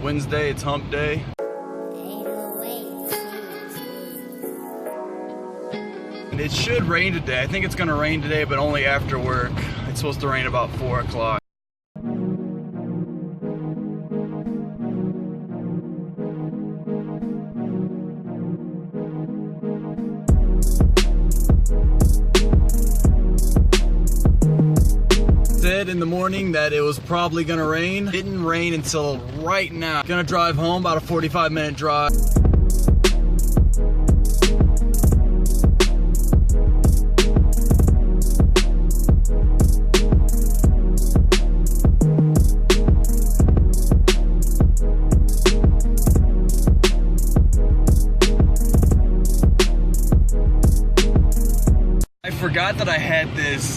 Wednesday, it's hump day. And it should rain today. I think it's gonna rain today, but only after work. It's supposed to rain about 4 o'clock. Said in the morning that it was probably gonna rain. Didn't rain until right now. Gonna drive home, about a 45-minute drive. I forgot that I had this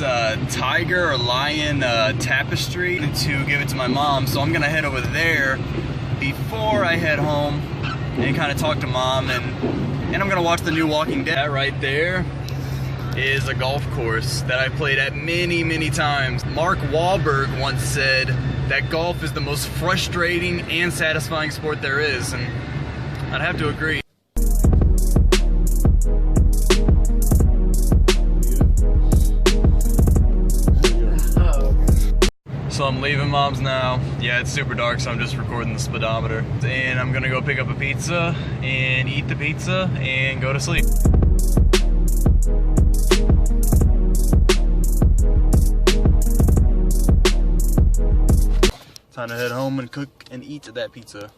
tiger or lion tapestry to give it to my mom, so I'm gonna head over there before I head home and kind of talk to mom, and I'm gonna watch the new Walking Dead. That right there is a golf course that I played at many times. Mark Wahlberg once said that golf is the most frustrating and satisfying sport there is, and I'd have to agree. So I'm leaving mom's now. Yeah, it's super dark, so I'm just recording the speedometer. And I'm gonna go pick up a pizza and eat the pizza and go to sleep. Time to head home and cook and eat that pizza.